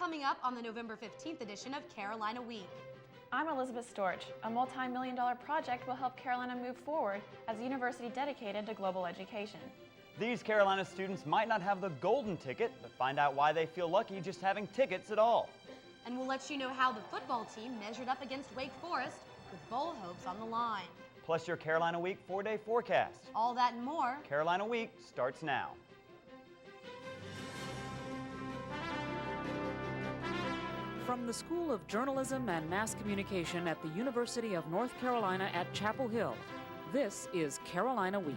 coming up on the November 15th edition of Carolina Week. I'm Elizabeth Storch. A multi-million-dollar project will help Carolina move forward as a university dedicated to global education. These Carolina students might not have the golden ticket, but find out why they feel lucky just having tickets at all. And we'll let you know how the football team measured up against Wake Forest with bowl hopes on the line. Plus your Carolina Week 4-day forecast. All that and more. Carolina Week starts now. From the School of Journalism and Mass Communication at the University of North Carolina at Chapel Hill, this is Carolina Week.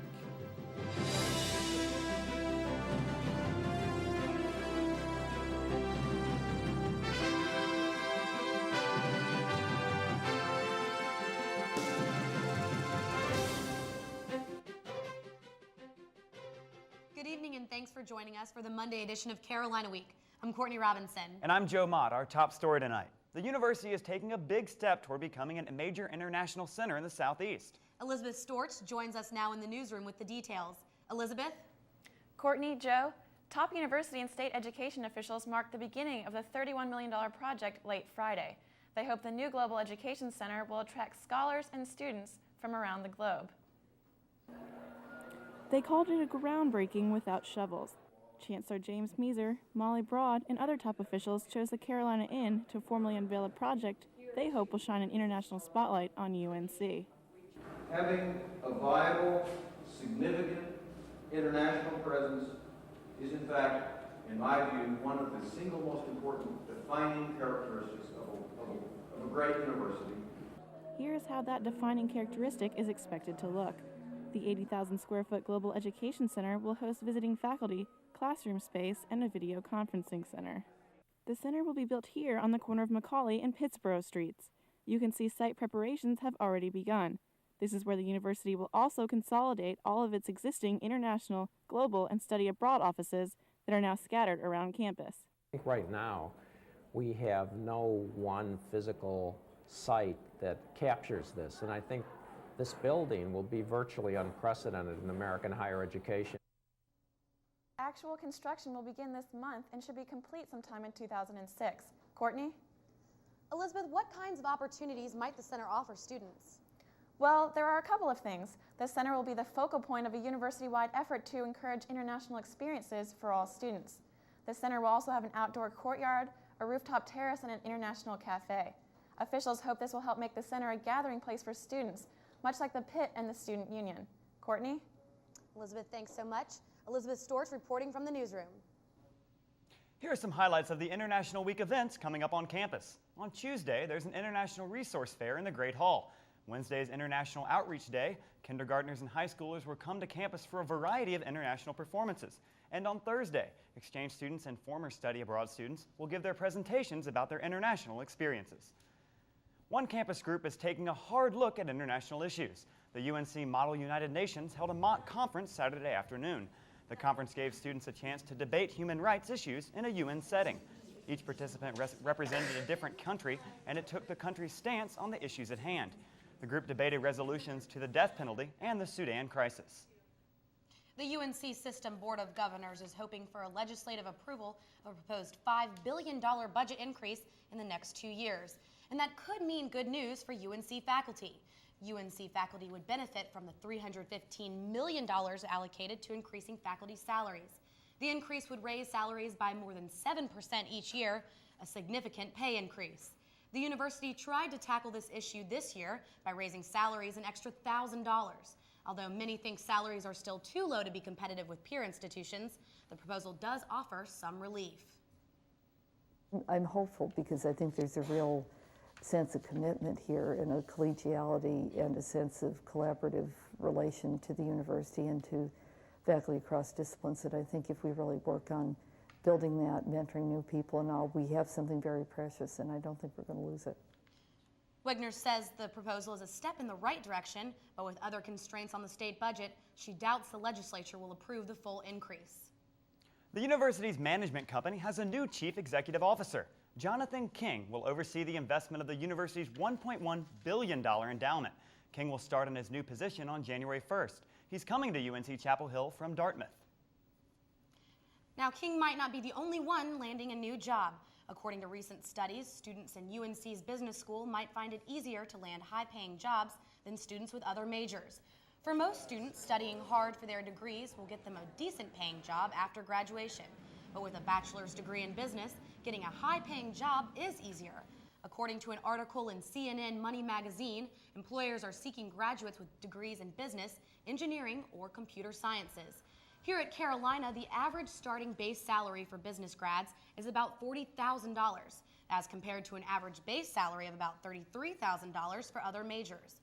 Good evening and thanks for joining us for the Monday edition of Carolina Week. I'm Courtney Robinson. And I'm Joe Mott. Our top story tonight. The university is taking a big step toward becoming a major international center in the Southeast. Elizabeth Storch joins us now in the newsroom with the details. Elizabeth? Courtney, Joe, top university and state education officials marked the beginning of the $31 million project late Friday. They hope the new Global Education Center will attract scholars and students from around the globe. They called it a groundbreaking without shovels. Chancellor James Measer, Molly Broad, and other top officials chose the Carolina Inn to formally unveil a project they hope will shine an international spotlight on UNC. Having a viable, significant international presence is, in fact, in my view, one of the single most important defining characteristics of a great university. Here's how that defining characteristic is expected to look. The 80,000 square foot Global Education Center will host visiting faculty, classroom space, and a video conferencing center. The center will be built here on the corner of Macaulay and Pittsboro Streets. You can see site preparations have already begun. This is where the university will also consolidate all of its existing international, global, and study abroad offices that are now scattered around campus. I think right now we have no one physical site that captures this, and I think this building will be virtually unprecedented in American higher education. Actual construction will begin this month and should be complete sometime in 2006. Courtney? Elizabeth, what kinds of opportunities might the center offer students? Well, there are a couple of things. The center will be the focal point of a university-wide effort to encourage international experiences for all students. The center will also have an outdoor courtyard, a rooftop terrace, and an international cafe. Officials hope this will help make the center a gathering place for students, much like the Pit and the Student Union. Courtney? Elizabeth, thanks so much. Elizabeth Storch reporting from the newsroom. Here are some highlights of the International Week events coming up on campus. On Tuesday, there's an International Resource Fair in the Great Hall. Wednesday is International Outreach Day. Kindergartners and high schoolers will come to campus for a variety of international performances. And on Thursday, exchange students and former study abroad students will give their presentations about their international experiences. One campus group is taking a hard look at international issues. The UNC Model United Nations held a mock conference Saturday afternoon. The conference gave students a chance to debate human rights issues in a UN setting. Each participant represented a different country, and it took the country's stance on the issues at hand. The group debated resolutions to the death penalty and the Sudan crisis. The UNC System Board of Governors is hoping for a legislative approval of a proposed $5 billion budget increase in the next 2 years. And that could mean good news for UNC faculty. UNC faculty would benefit from the $315 million allocated to increasing faculty salaries. The increase would raise salaries by more than 7% each year, a significant pay increase. The university tried to tackle this issue this year by raising salaries an extra $1,000. Although many think salaries are still too low to be competitive with peer institutions, the proposal does offer some relief. I'm hopeful because I think there's a real sense of commitment here and a collegiality and a sense of collaborative relation to the university and to faculty across disciplines that I think if we really work on building that, mentoring new people and all, we have something very precious and I don't think we're going to lose it. Wegner says the proposal is a step in the right direction, but with other constraints on the state budget, she doubts the legislature will approve the full increase. The university's management company has a new chief executive officer. Jonathan King will oversee the investment of the university's $1.1 billion endowment. King will start in his new position on January 1st. He's coming to UNC Chapel Hill from Dartmouth. Now, King might not be the only one landing a new job. According to recent studies, students in UNC's business school might find it easier to land high-paying jobs than students with other majors. For most students, studying hard for their degrees will get them a decent-paying job after graduation. But with a bachelor's degree in business, getting a high-paying job is easier. According to an article in CNN Money magazine, employers are seeking graduates with degrees in business, engineering, or computer sciences. Here at Carolina, the average starting base salary for business grads is about $40,000, as compared to an average base salary of about $33,000 for other majors.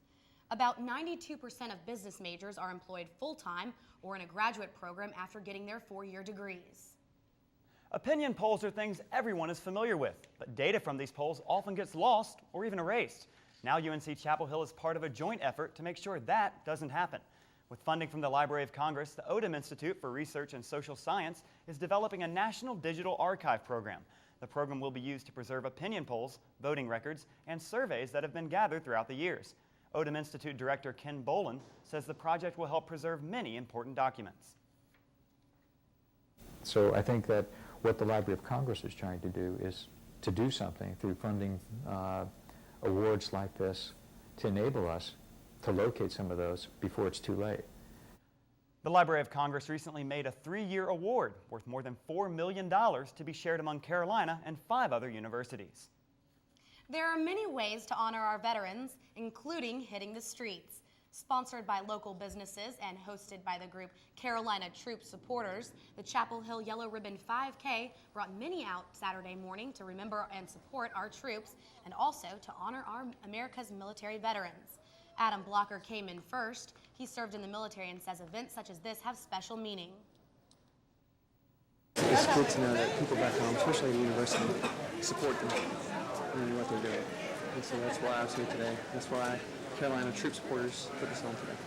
About 92% of business majors are employed full-time or in a graduate program after getting their 4-year degrees. Opinion polls are things everyone is familiar with, but data from these polls often gets lost or even erased. Now UNC Chapel Hill is part of a joint effort to make sure that doesn't happen. With funding from the Library of Congress, the Odum Institute for Research and Social Science is developing a national digital archive program. The program will be used to preserve opinion polls, voting records, and surveys that have been gathered throughout the years. Odum Institute Director Ken Boland says the project will help preserve many important documents. So I think that what the Library of Congress is trying to do is to do something through funding awards like this to enable us to locate some of those before it's too late. The Library of Congress recently made a 3-year award worth more than $4 million to be shared among Carolina and 5 other universities. There are many ways to honor our veterans, including hitting the streets. Sponsored by local businesses and hosted by the group Carolina Troop Supporters, the Chapel Hill Yellow Ribbon 5K brought many out Saturday morning to remember and support our troops and also to honor our America's military veterans. Adam Blocker came in first. He served in the military and says events such as this have special meaning. It's good to know that people back home, especially at the university, support them in what they're doing. And so that's why I was here today. That's why Carolina Troop Supporters put this on today.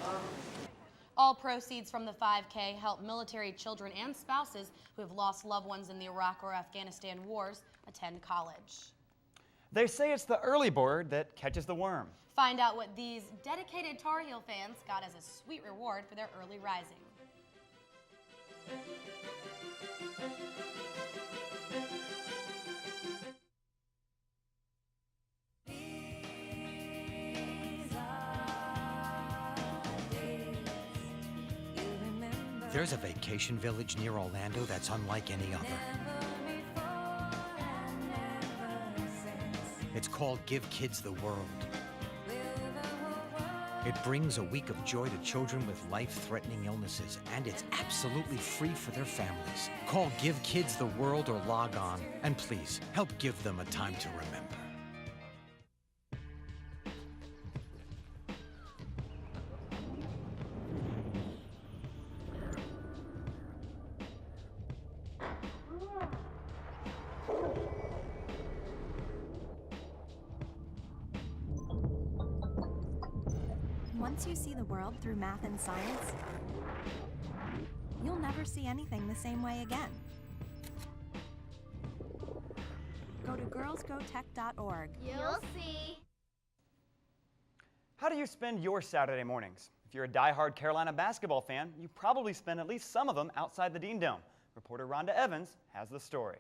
All proceeds from the 5K help military children and spouses who have lost loved ones in the Iraq or Afghanistan wars attend college. They say it's the early bird that catches the worm. Find out what these dedicated Tar Heel fans got as a sweet reward for their early rising. There's a vacation village near Orlando that's unlike any other. It's called Give Kids the World. It brings a week of joy to children with life-threatening illnesses, and it's absolutely free for their families. Call Give Kids the World or log on, and please help give them a time to remember. Once you see the world through math and science, you'll never see anything the same way again. Go to girlsgotech.org. You'll see. How do you spend your Saturday mornings? If you're a die-hard Carolina basketball fan, you probably spend at least some of them outside the Dean Dome. Reporter Rhonda Evans has the story.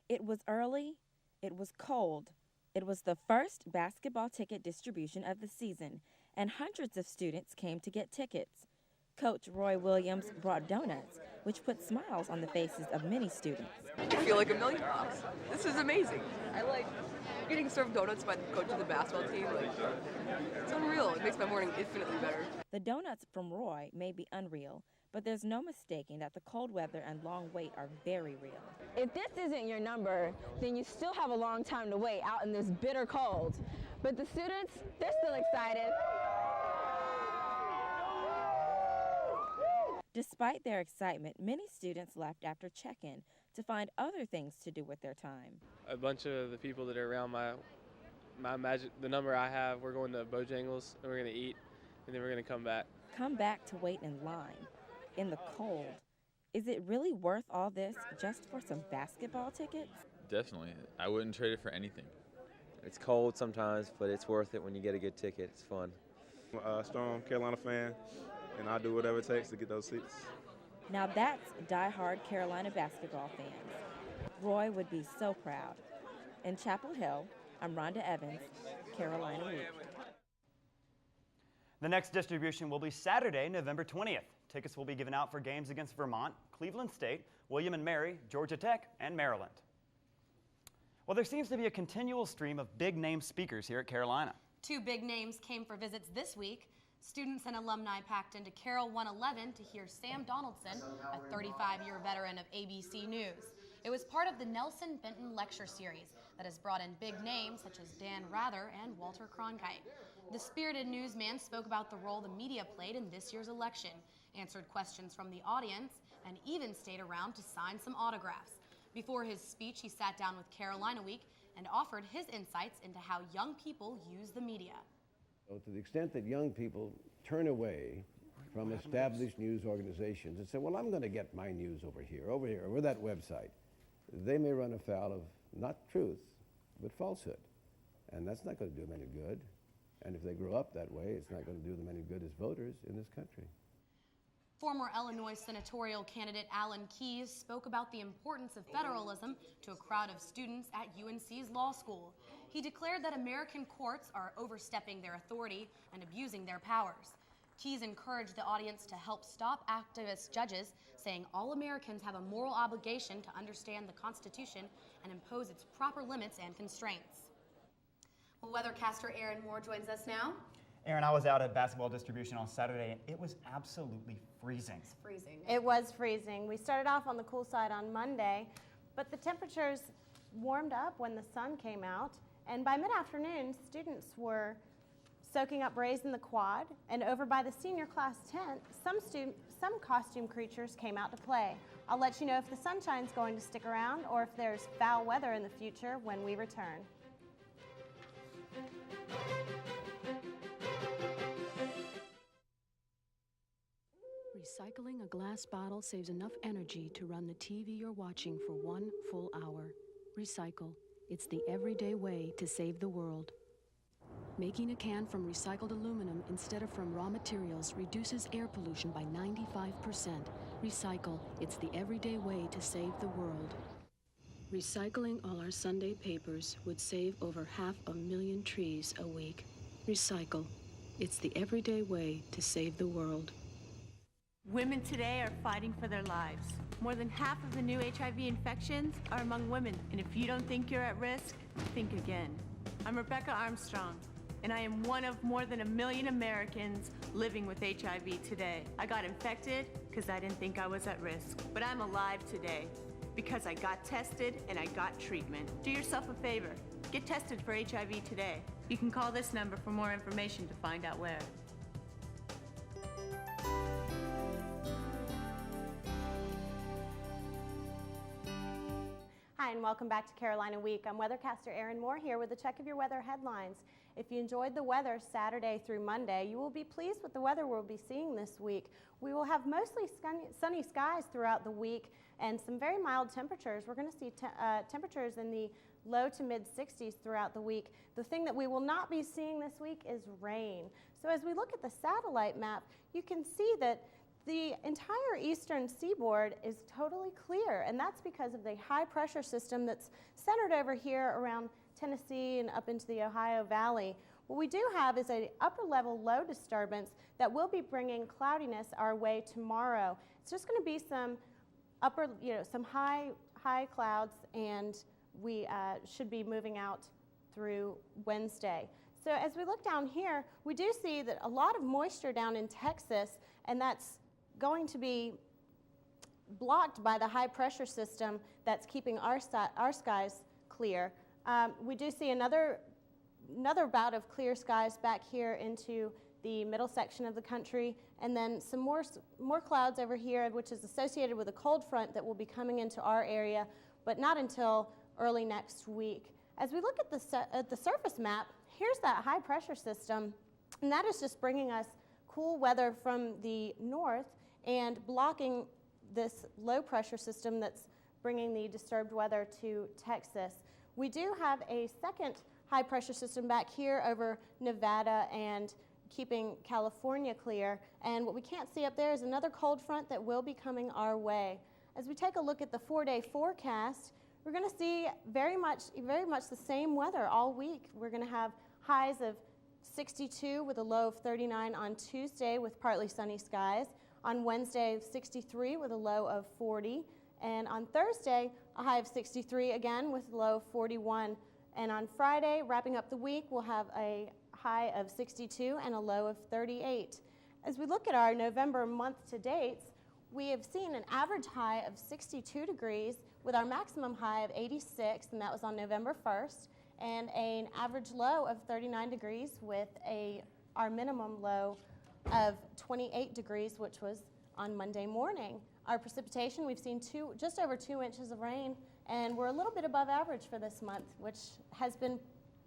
It was early, it was cold. It was the first basketball ticket distribution of the season, and hundreds of students came to get tickets. Coach Roy Williams brought donuts, which put smiles on the faces of many students. I feel like $1,000,000. This is amazing. I like getting served donuts by the coach of the basketball team. It's unreal. It makes my morning infinitely better. The donuts from Roy may be unreal, but there's no mistaking that the cold weather and long wait are very real. If this isn't your number, then you still have a long time to wait out in this bitter cold. But the students, they're still excited. Despite their excitement, many students left after check-in to find other things to do with their time. A bunch of the people that are around the number I have, we're going to Bojangles and we're going to eat and then we're going to come back. Come back to wait in line, in the cold. Is it really worth all this just for some basketball tickets? Definitely. I wouldn't trade it for anything. It's cold sometimes, but it's worth it when you get a good ticket. It's fun. I'm a strong Carolina fan, and I'll do whatever it takes to get those seats. Now that's die-hard Carolina basketball fans. Roy would be so proud. In Chapel Hill, I'm Rhonda Evans, Carolina Week. The next distribution will be Saturday, November 20th. Tickets will be given out for games against Vermont, Cleveland State, William & Mary, Georgia Tech, and Maryland. Well, there seems to be a continual stream of big-name speakers here at Carolina. 2 big names came for visits this week. Students and alumni packed into Carol 111 to hear Sam Donaldson, a 35-year veteran of ABC News. It was part of the Nelson Benton Lecture Series that has brought in big names such as Dan Rather and Walter Cronkite. The spirited newsman spoke about the role the media played in this year's election, answered questions from the audience, and even stayed around to sign some autographs. Before his speech, he sat down with Carolina Week and offered his insights into how young people use the media. So to the extent that young people turn away from established news organizations and say, well, I'm going to get my news over here, over that website, they may run afoul of not truth, but falsehood. And that's not going to do them any good. And if they grow up that way, it's not going to do them any good as voters in this country. Former Illinois senatorial candidate Alan Keyes spoke about the importance of federalism to a crowd of students at UNC's law school. He declared that American courts are overstepping their authority and abusing their powers. Keyes encouraged the audience to help stop activist judges, saying all Americans have a moral obligation to understand the Constitution and impose its proper limits and constraints. Well, weathercaster Aaron Moore joins us now. Aaron, I was out at basketball distribution on Saturday, and it was absolutely freezing. It's freezing. It was freezing. We started off on the cool side on Monday, but the temperatures warmed up when the sun came out, and by mid-afternoon, students were soaking up rays in the quad, and over by the senior class tent, some costume creatures came out to play. I'll let you know if the sunshine's going to stick around or if there's foul weather in the future when we return. Recycling a glass bottle saves enough energy to run the TV you're watching for 1 full hour. Recycle. It's the everyday way to save the world. Making a can from recycled aluminum instead of from raw materials reduces air pollution by 95%. Recycle. It's the everyday way to save the world. Recycling all our Sunday papers would save over 500,000 trees a week. Recycle. It's the everyday way to save the world. Women today are fighting for their lives. More than half of the new HIV infections are among women, and if you don't think you're at risk, think again. I'm Rebecca Armstrong, and I am one of more than 1 million Americans living with HIV today. I got infected because I didn't think I was at risk, but I'm alive today because I got tested and I got treatment. Do yourself a favor. Get tested for HIV today. You can call this number for more information to find out where. Hi, and welcome back to Carolina Week. I'm weathercaster Aaron Moore here with a check of your weather headlines. If you enjoyed the weather Saturday through Monday, you will be pleased with the weather we'll be seeing this week. We will have mostly sunny skies throughout the week and some very mild temperatures. We're going to see temperatures in the low to mid 60s throughout the week. The thing that we will not be seeing this week is rain. So as we look at the satellite map, you can see that the entire eastern seaboard is totally clear, and that's because of the high pressure system that's centered over here around Tennessee and up into the Ohio Valley. What we do have is an upper level low disturbance that will be bringing cloudiness our way tomorrow. It's just going to be some some high clouds, and we should be moving out through Wednesday. So as we look down here, we do see that a lot of moisture down in Texas, and that's going to be blocked by the high pressure system that's keeping our skies clear. We do see another bout of clear skies back here into the middle section of the country, and then some more clouds over here, which is associated with a cold front that will be coming into our area, but not until early next week. As we look at the surface map, here's that high pressure system, and that is just bringing us cool weather from the north and blocking this low pressure system that's bringing the disturbed weather to Texas. We do have a second high pressure system back here over Nevada and keeping California clear, and what we can't see up there is another cold front that will be coming our way. As we take a look at the 4-day forecast, we're going to see very much the same weather all week. We're going to have highs of 62 with a low of 39 on Tuesday with partly sunny skies. On Wednesday, 63 with a low of 40. And on Thursday, a high of 63 again with a low of 41. And on Friday, wrapping up the week, we'll have a high of 62 and a low of 38. As we look at our November month to dates, we have seen an average high of 62 degrees with our maximum high of 86, and that was on November 1st, and an average low of 39 degrees with our minimum low of 28 degrees, which was on Monday morning. Our precipitation, we've seen just over 2 inches of rain, and we're a little bit above average for this month, which has been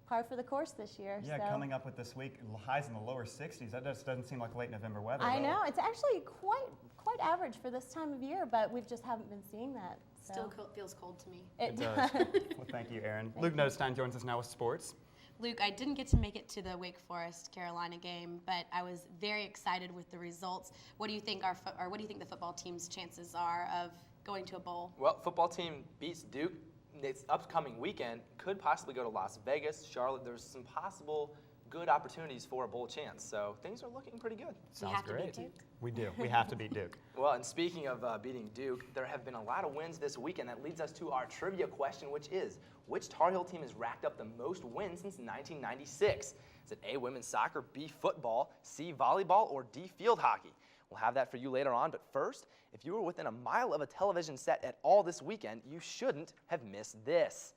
par for the course this year. Yeah, so. Coming up with this week, highs in the lower 60s. That just doesn't seem like late November weather. I know, it's actually quite average for this time of year, but we just haven't been seeing that. So. Still feels cold to me. It does. Well, thank you, Erin. Luke Notestein joins us now with sports. Luke, I didn't get to make it to the Wake Forest-Carolina game, but I was very excited with the results. What do you think what do you think the football team's chances are of going to a bowl? Well, football team beats Duke. This upcoming weekend could possibly go to Las Vegas, Charlotte. There's some possible good opportunities for a bowl chance. So things are looking pretty good. Sounds great. We do. We have to beat Duke. Well, and speaking of beating Duke, there have been a lot of wins this weekend. That leads us to our trivia question, which is, which Tar Heel team has racked up the most wins since 1996? Is it A, women's soccer, B, football, C, volleyball, or D, field hockey? We'll have that for you later on, but first, if you were within a mile of a television set at all this weekend, you shouldn't have missed this.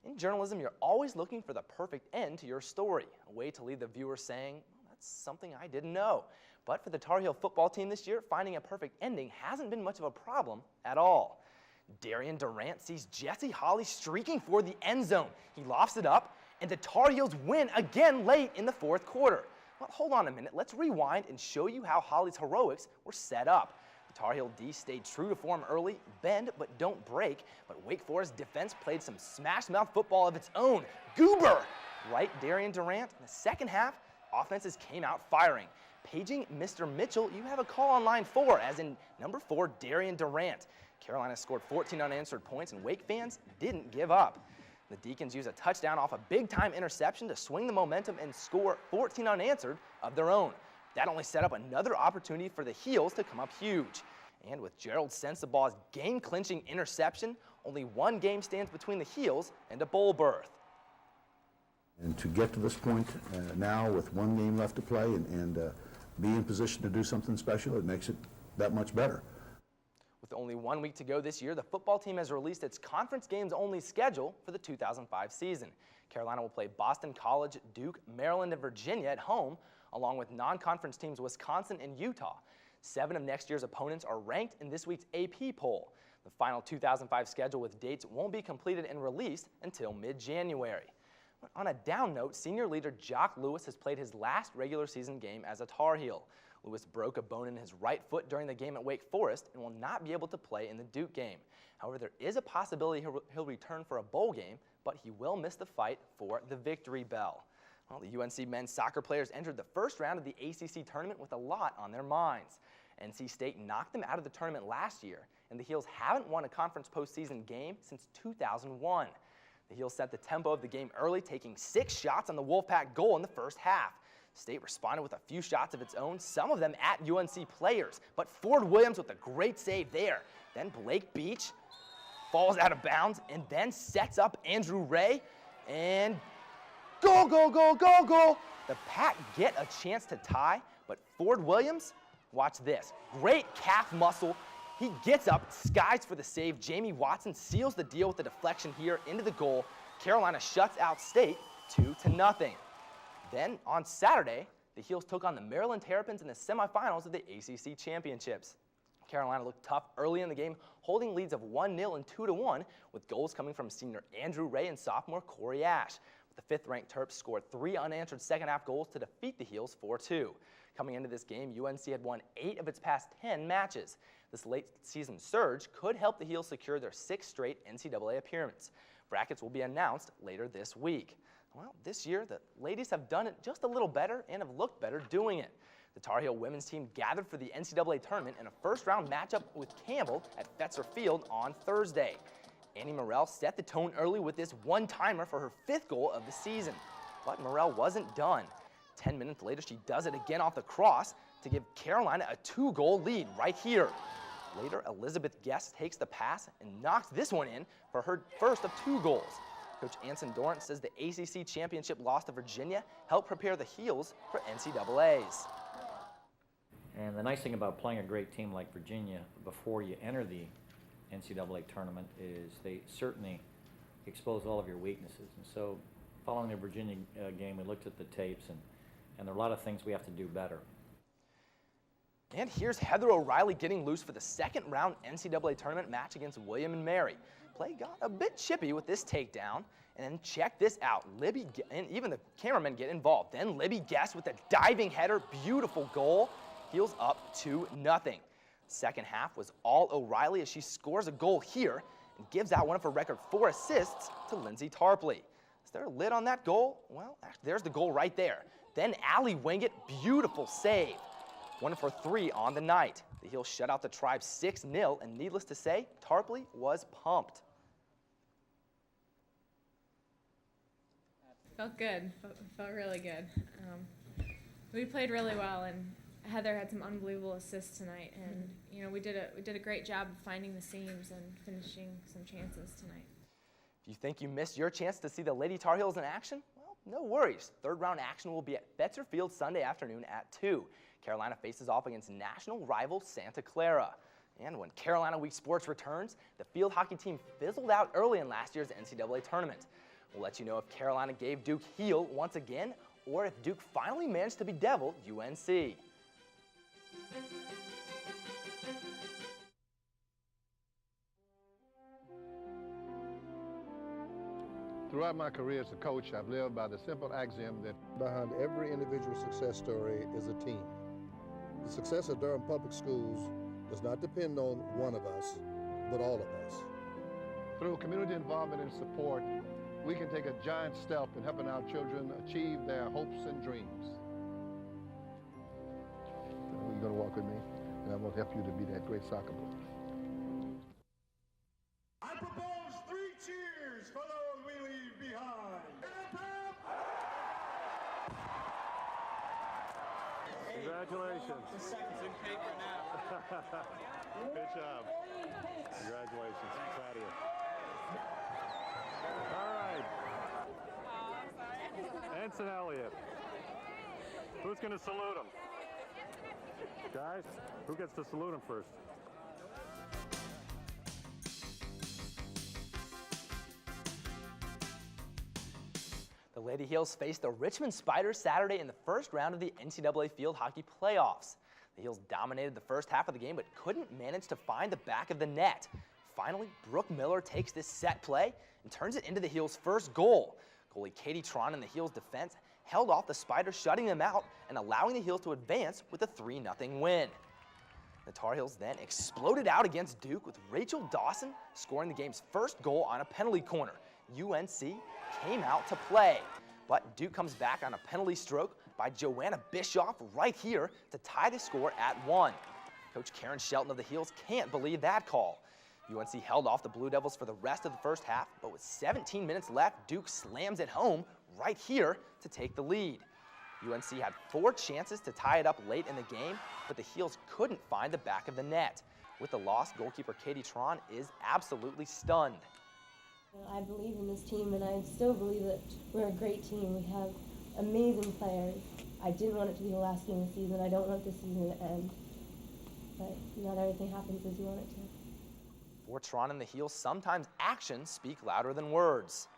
In journalism, you're always looking for the perfect end to your story, a way to leave the viewer saying, well, that's something I didn't know. But for the Tar Heel football team this year, finding a perfect ending hasn't been much of a problem at all. Darian Durant sees Jesse Holley streaking for the end zone. He lofts it up, and the Tar Heels win again late in the fourth quarter. Well, hold on a minute. Let's rewind and show you how Holley's heroics were set up. The Tar Heel D stayed true to form early, bend but don't break, but Wake Forest defense played some smash-mouth football of its own. Goober! Right, Darian Durant? In the second half, offenses came out firing. Paging Mr. Mitchell, you have a call on line 4, as in number 4, Darian Durant. Carolina scored 14 unanswered points, and Wake fans didn't give up. The Deacons used a touchdown off a big-time interception to swing the momentum and score 14 unanswered of their own. That only set up another opportunity for the Heels to come up huge. And with Gerald Sensabaugh's game-clinching interception, only one game stands between the Heels and a bowl berth. And to get to this point now with one game left to play and be in position to do something special, it makes it that much better. With only 1 week to go this year, the football team has released its conference games-only schedule for the 2005 season. Carolina will play Boston College, Duke, Maryland, and Virginia at home, along with non-conference teams Wisconsin and Utah. 7 of next year's opponents are ranked in this week's AP poll. The final 2005 schedule with dates won't be completed and released until mid-January. On a down note, senior leader Jock Lewis has played his last regular season game as a Tar Heel. Lewis broke a bone in his right foot during the game at Wake Forest and will not be able to play in the Duke game. However, there is a possibility he'll return for a bowl game, but he will miss the fight for the victory bell. Well, the UNC men's soccer players entered the first round of the ACC tournament with a lot on their minds. NC State knocked them out of the tournament last year, and the Heels haven't won a conference postseason game since 2001. The Heels set the tempo of the game early, taking 6 shots on the Wolfpack goal in the first half. State responded with a few shots of its own, some of them at UNC players, but Ford Williams with a great save there. Then Blake Beach falls out of bounds and then sets up Andrew Ray, and goal, goal, goal, goal, goal. The Pack get a chance to tie, but Ford Williams, watch this, great calf muscle. He gets up, skies for the save. Jamie Watson seals the deal with the deflection here into the goal. Carolina shuts out State 2-0. Then on Saturday, the Heels took on the Maryland Terrapins in the semifinals of the ACC Championships. Carolina looked tough early in the game, holding leads of 1-0 and 2-1, with goals coming from senior Andrew Ray and sophomore Corey Ash. But the 5th-ranked Terps scored 3 unanswered second-half goals to defeat the Heels 4-2. Coming into this game, UNC had won 8 of its past 10 matches. This late-season surge could help the Heels secure their 6th straight NCAA appearance. Brackets will be announced later this week. Well, this year, the ladies have done it just a little better and have looked better doing it. The Tar Heel women's team gathered for the NCAA tournament in a first-round matchup with Campbell at Fetzer Field on Thursday. Annie Morrell set the tone early with this one-timer for her 5th goal of the season. But Morrell wasn't done. 10 minutes later, she does it again off the cross to give Carolina a 2-goal lead right here. Later, Elizabeth Guest takes the pass and knocks this one in for her first of 2 goals. Coach Anson Dorrance says the ACC championship loss to Virginia helped prepare the Heels for NCAAs. And the nice thing about playing a great team like Virginia before you enter the NCAA tournament is they certainly expose all of your weaknesses. And so following the Virginia game, we looked at the tapes, and there are a lot of things we have to do better. And here's Heather O'Reilly getting loose for the 2nd round NCAA tournament match against William and Mary. Play got a bit chippy with this takedown, and then check this out. Libby, and even the cameramen get involved. Then Libby Guest with a diving header, beautiful goal. Heels up 2-0. Second half was all O'Reilly as she scores a goal here and gives out one of her record 4 assists to Lindsay Tarpley. Is there a lid on that goal? Well, actually, there's the goal right there. Then Allie Wingett, beautiful save. 1 for 3 on the night. The Heels shut out the Tribe 6-0, and needless to say, Tarpley was pumped. Felt good. Felt really good. We played really well, and Heather had some unbelievable assists tonight. And you know, we did a great job of finding the seams and finishing some chances tonight. If you think you missed your chance to see the Lady Tar Heels in action, well, no worries. 3rd round action will be at Betzer Field Sunday afternoon at 2. Carolina faces off against national rival Santa Clara. And when Carolina Week Sports returns, the field hockey team fizzled out early in last year's NCAA tournament. We'll let you know if Carolina gave Duke heel once again, or if Duke finally managed to bedevil UNC. Throughout my career as a coach, I've lived by the simple axiom that behind every individual success story is a team. The success of Durham Public Schools does not depend on one of us, but all of us. Through community involvement and support, we can take a giant step in helping our children achieve their hopes and dreams. You're going to walk with me, and I'm going to help you to be that great soccer player. I propose 3 cheers for those we leave behind. Congratulations. It's in paper now. Good job. Congratulations. Proud of you. All right. Anson Elliott. Who's going to salute him? Guys, who gets to salute him first? The Lady Heels faced the Richmond Spiders Saturday in the 1st round of the NCAA field hockey playoffs. The Heels dominated the first half of the game but couldn't manage to find the back of the net. Finally, Brooke Miller takes this set play and turns it into the Heels' first goal. Goalie Katie Tron and the Heels' defense held off the Spiders, shutting them out and allowing the Heels to advance with a 3-0 win. The Tar Heels then exploded out against Duke with Rachel Dawson scoring the game's first goal on a penalty corner. UNC came out to play, but Duke comes back on a penalty stroke by Joanna Bischoff right here to tie the score at 1. Coach Karen Shelton of the Heels can't believe that call. UNC held off the Blue Devils for the rest of the first half, but with 17 minutes left, Duke slams it home right here to take the lead. UNC had 4 chances to tie it up late in the game, but the Heels couldn't find the back of the net. With the loss, goalkeeper Katie Tron is absolutely stunned. I believe in this team, and I still believe that we're a great team. We have amazing players. I didn't want it to be the last game of the season. I don't want this season to end. But not everything happens as you want it to. For Tron and the Heels, sometimes actions speak louder than words.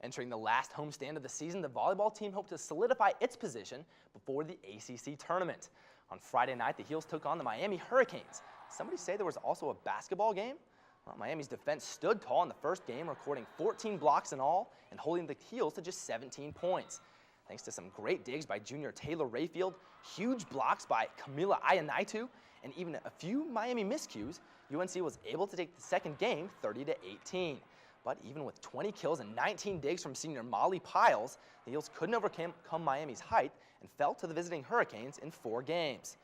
Entering the last homestand of the season, the volleyball team hoped to solidify its position before the ACC tournament. On Friday night, the Heels took on the Miami Hurricanes. Somebody say there was also a basketball game? Well, Miami's defense stood tall in the first game, recording 14 blocks in all and holding the Heels to just 17 points. Thanks to some great digs by junior Taylor Rayfield, huge blocks by Camila Ionaitu, and even a few Miami miscues, UNC was able to take the second game 30-18. But even with 20 kills and 19 digs from senior Molly Piles, the Heels couldn't overcome Miami's height and fell to the visiting Hurricanes in 4 games.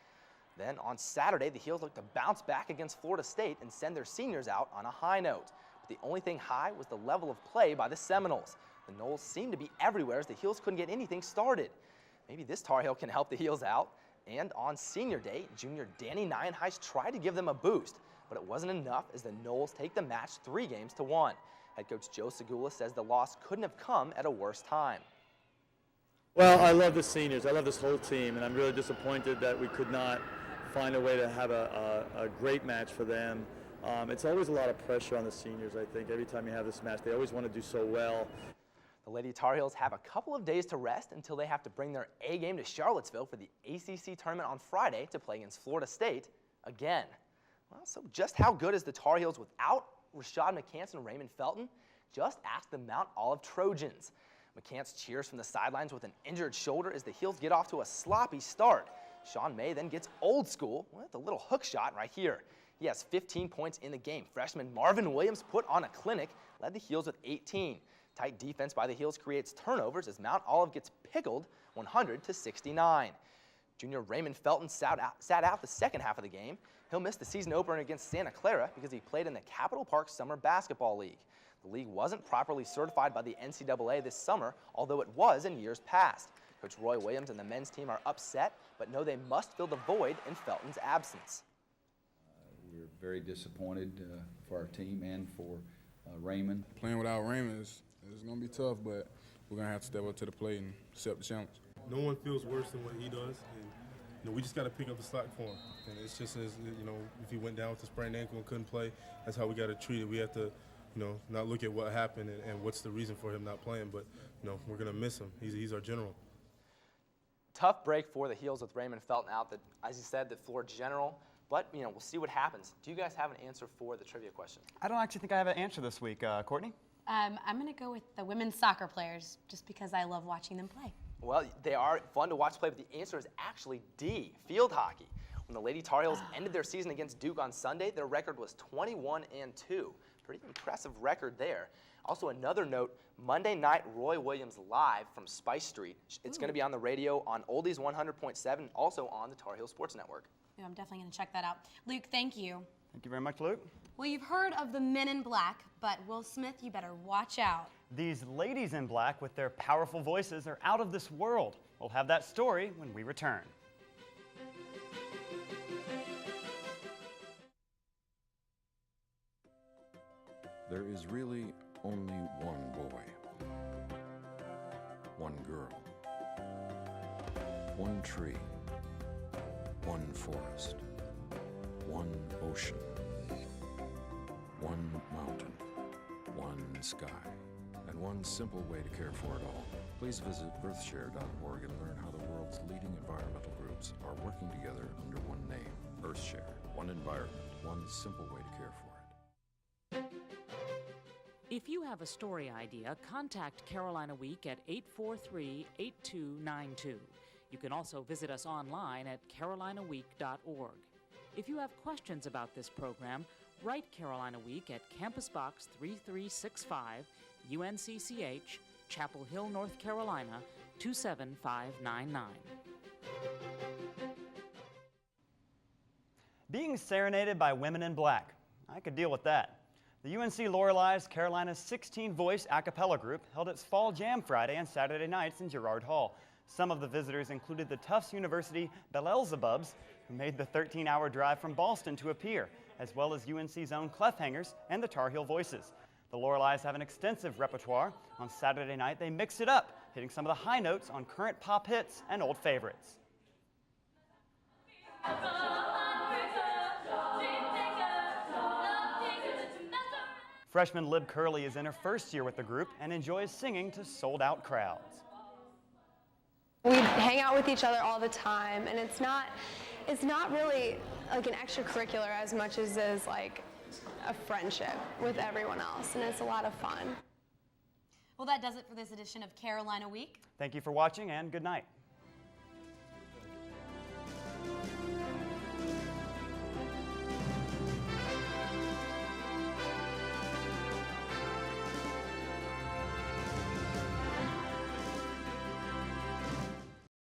Then on Saturday, the Heels looked to bounce back against Florida State and send their seniors out on a high note. But the only thing high was the level of play by the Seminoles. The Noles seemed to be everywhere as the Heels couldn't get anything started. Maybe this Tar Heel can help the Heels out. And on senior day, junior Danny Nienhuis tried to give them a boost, but it wasn't enough as the Noles take the match 3-1. Head coach Joe Segula says the loss couldn't have come at a worse time. Well, I love the seniors. I love this whole team, and I'm really disappointed that we could not find a way to have a great match for them. It's always a lot of pressure on the seniors, I think. Every time you have this match, they always want to do so well. The Lady Tar Heels have a couple of days to rest until they have to bring their A game to Charlottesville for the ACC tournament on Friday to play against Florida State again. Well, so just how good is the Tar Heels without Rashad McCants and Raymond Felton? Just ask the Mount Olive Trojans. McCants cheers from the sidelines with an injured shoulder as the Heels get off to a sloppy start. Sean May then gets old school with a little hook shot right here. He has 15 points in the game. Freshman Marvin Williams put on a clinic, led the Heels with 18. Tight defense by the Heels creates turnovers as Mount Olive gets pickled 100-69. Junior Raymond Felton sat out the second half of the game. He'll miss the season opener against Santa Clara because he played in the Capital Park Summer Basketball League. The league wasn't properly certified by the NCAA this summer, although it was in years past. Coach Roy Williams and the men's team are upset, but know they must fill the void in Felton's absence. We're very disappointed for our team and for Raymond. Playing without Raymond is going to be tough, but we're going to have to step up to the plate and accept the challenge. No one feels worse than what he does, and we just got to pick up the slack for him. And it's just as if he went down with a sprained ankle and couldn't play, that's how we got to treat it. We have to, not look at what happened and what's the reason for him not playing, but we're going to miss him. He's our general. Tough break for the Heels with Raymond Felton out. That, as you said, the floor general. But we'll see what happens. Do you guys have an answer for the trivia question? I don't actually think I have an answer this week. Courtney? I'm going to go with the women's soccer players just because I love watching them play. Well, they are fun to watch play, but the answer is actually D, field hockey. When the Lady Tar Heels ended their season against Duke on Sunday, their record was 21-2. Pretty impressive record there. Also, another note, Monday night, Roy Williams live from Spice Street. It's going to be on the radio on Oldies 100.7, also on the Tar Heel Sports Network. Yeah, I'm definitely going to check that out. Luke, thank you. Thank you very much, Luke. Well, you've heard of the Men in Black, but Will Smith, you better watch out. These ladies in black with their powerful voices are out of this world. We'll have that story when we return. There is really only one boy, one girl, one tree, one forest, one ocean, one mountain, one sky, and one simple way to care for it all. Please visit earthshare.org and learn how the world's leading environmental groups are working together under one name, EarthShare. One environment, one simple way to care for it. If you have a story idea, contact Carolina Week at 843-8292. You can also visit us online at carolinaweek.org. If you have questions about this program, write Carolina Week at Campus Box 3365, UNCCH, Chapel Hill, North Carolina, 27599. Being serenaded by women in black. I could deal with that. The UNC Lorelei's Carolina's 16-voice a cappella group held its Fall Jam Friday and Saturday nights in Girard Hall. Some of the visitors included the Tufts University Beelzebubs, who made the 13-hour drive from Boston to appear, as well as UNC's own Clefhangers and the Tar Heel Voices. The Lorelei's have an extensive repertoire. On Saturday night, they mixed it up, hitting some of the high notes on current pop hits and old favorites. Freshman Lib Curley is in her first year with the group and enjoys singing to sold-out crowds. We hang out with each other all the time, and it's not really like an extracurricular as much as is like a friendship with everyone else, and it's a lot of fun. Well, that does it for this edition of Carolina Week. Thank you for watching, and good night.